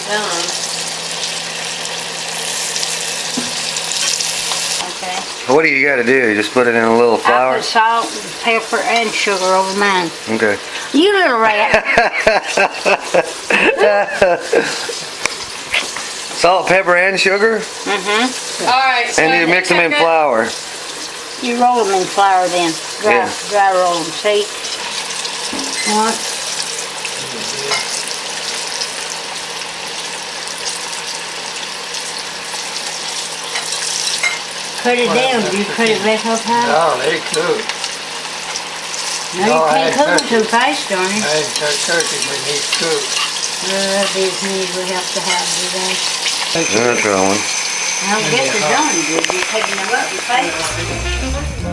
done. Okay. What do you got to do? You just put it in a little I flour? put salt, pepper, and sugar over mine. Okay. You little rat. Salt, pepper, and sugar? Mm-hmm. Alright, so And you mix them in flour. You roll them in flour then. Yeah. Dry roll them. See? One. Cut it down. Do you cut it back up high? No, they cook. No, you can't cook them too fast, darn it. I ain't touch turkey when they cook. That'd be as many as we have to have today. That's rolling. I don't guess they're done good. You're taking them up and fast.